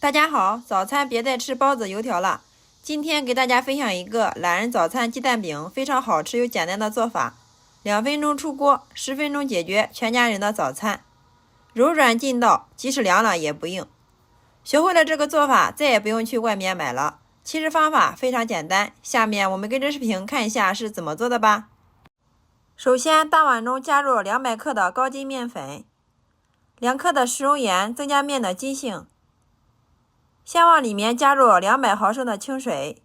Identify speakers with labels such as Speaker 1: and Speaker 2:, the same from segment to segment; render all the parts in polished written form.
Speaker 1: 大家好，早餐别再吃包子油条了。今天给大家分享一个懒人早餐鸡蛋饼，非常好吃又简单的做法，2分钟出锅，10分钟解决全家人的早餐，柔软劲道，即使凉了也不硬。学会了这个做法，再也不用去外面买了。其实方法非常简单，下面我们跟着视频看一下是怎么做的吧。首先，大碗中加入200克的高筋面粉，2克的食用盐，增加面的筋性。先往里面加入200毫升的清水，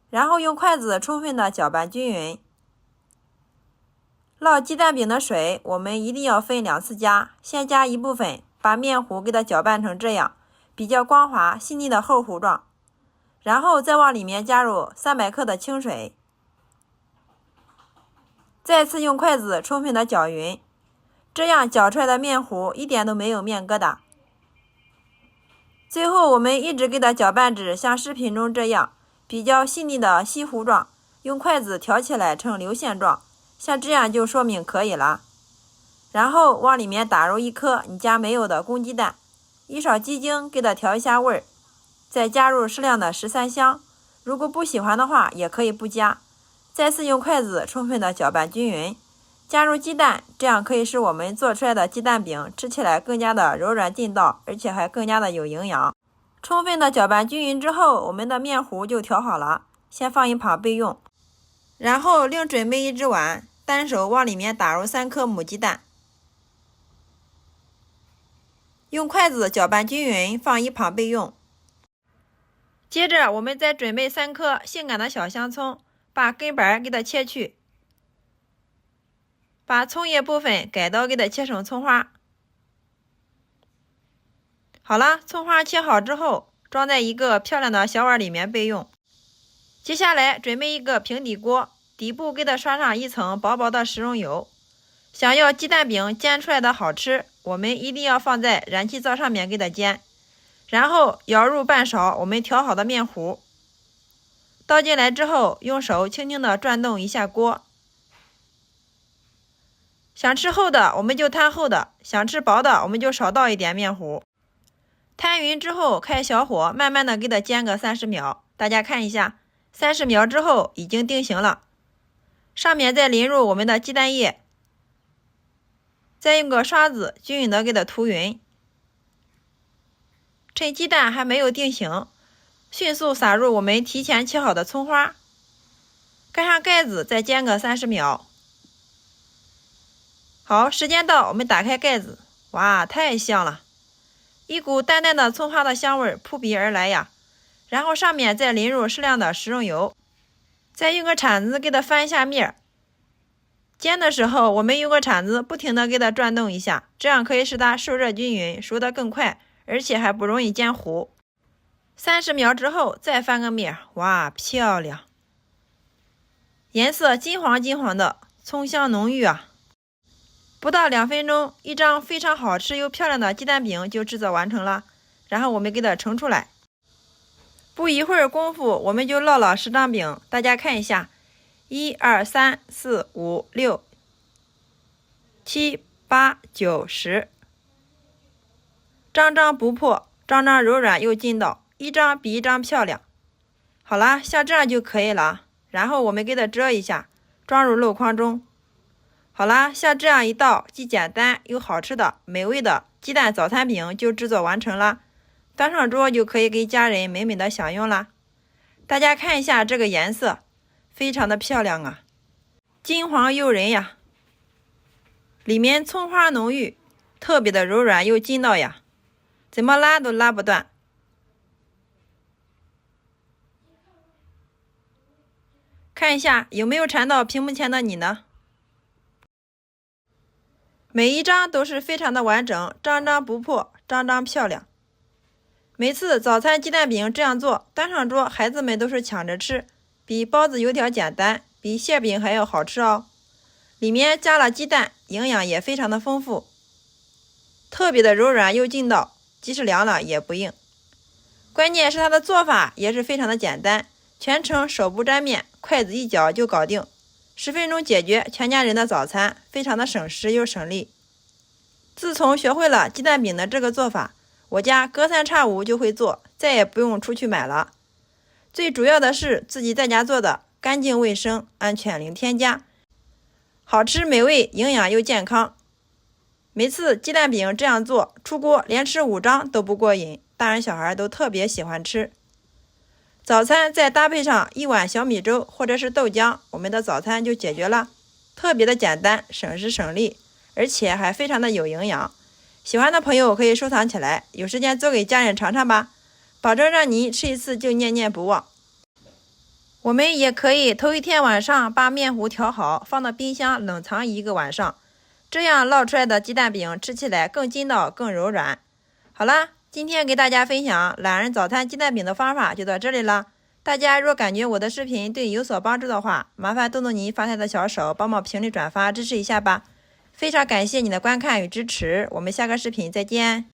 Speaker 1: 然后用筷子充分的搅拌均匀。烙鸡蛋饼的水我们一定要分2次加，先加一部分，把面糊给它搅拌成这样比较光滑细腻的厚糊状，然后再往里面加入300克的清水，再次用筷子充分的搅匀，这样搅出来的面糊一点都没有面疙瘩。最后我们一直给它搅拌至像视频中这样比较细腻的稀糊状，用筷子挑起来成流线状，像这样就说明可以了。然后往里面打入1颗你家没有的公鸡蛋，1勺鸡精给它调一下味儿，再加入适量的13香，如果不喜欢的话也可以不加。再次用筷子充分的搅拌均匀，加入鸡蛋，这样可以使我们做出来的鸡蛋饼吃起来更加的柔软劲道，而且还更加的有营养。充分的搅拌均匀之后，我们的面糊就调好了，先放一旁备用。然后另准备1只碗，单手往里面打入3颗母鸡蛋，用筷子搅拌均匀，放一旁备用。接着我们再准备3颗性感的小香葱，把根板给它切去，把葱叶部分改刀给它切成葱花。好了，葱花切好之后，装在一个漂亮的小碗里面备用。接下来准备一个平底锅，底部给它刷上1层薄薄的食用油。想要鸡蛋饼煎出来的好吃，我们一定要放在燃气灶上面给它煎，然后舀入半勺我们调好的面糊，倒进来之后，用手轻轻的转动一下锅。想吃厚的我们就摊厚的，想吃薄的我们就少倒一点面糊。摊匀之后，开小火慢慢的给它煎个30秒，大家看一下，30秒之后已经定型了。上面再淋入我们的鸡蛋液，再用个刷子均匀的给它涂匀。趁鸡蛋还没有定型，迅速撒入我们提前切好的葱花，盖上盖子再煎个30秒。好，时间到，我们打开盖子，哇，太香了，一股淡淡的葱花的香味扑鼻而来呀。然后上面再淋入适量的食用油，再用个铲子给它翻一下面。煎的时候我们用个铲子不停的给它转动一下，这样可以使它受热均匀，熟得更快，而且还不容易煎糊。30秒之后再翻个面，哇，漂亮，颜色金黄金黄的，葱香浓郁啊。不到2分钟，一张非常好吃又漂亮的鸡蛋饼就制作完成了。然后我们给它盛出来，不一会儿功夫，我们就烙了10张饼。大家看一下，1、2、3、4、5、6、7、8、9、10，张张不破，张张柔软又劲道，一张比一张漂亮。好啦，像这样就可以了。然后我们给它折一下，装入镂筐中。好啦，像这样一道既简单又好吃的美味的鸡蛋早餐饼就制作完成了，端上桌就可以给家人美美的享用啦。大家看一下这个颜色，非常的漂亮啊，金黄诱人呀，里面葱花浓郁，特别的柔软又筋道呀，怎么拉都拉不断。看一下有没有馋到屏幕前的你呢？每一张都是非常的完整，张张不破，张张漂亮。每次早餐鸡蛋饼这样做，端上桌孩子们都是抢着吃，比包子油条简单，比馅饼还要好吃哦。里面加了鸡蛋，营养也非常的丰富，特别的柔软又劲道，即使凉了也不硬。关键是它的做法也是非常的简单，全程手不沾面，筷子一搅就搞定。10分钟解决全家人的早餐，非常的省时又省力。自从学会了鸡蛋饼的这个做法，我家隔三差五就会做，再也不用出去买了。最主要的是自己在家做的，干净卫生，安全零添加，好吃美味，营养又健康。每次鸡蛋饼这样做，出锅连吃5张都不过瘾，大人小孩都特别喜欢吃。早餐再搭配上1碗小米粥或者是豆浆，我们的早餐就解决了，特别的简单，省时省力，而且还非常的有营养。喜欢的朋友可以收藏起来，有时间做给家人尝尝吧，保证让你吃一次就念念不忘。我们也可以头一天晚上把面糊调好，放到冰箱冷藏1个晚上，这样烙出来的鸡蛋饼吃起来更筋道更柔软。好啦，今天给大家分享懒人早餐鸡蛋饼的方法就到这里了。大家若感觉我的视频对你有所帮助的话，麻烦动动你发财的小手，帮忙评论转发支持一下吧。非常感谢你的观看与支持，我们下个视频再见。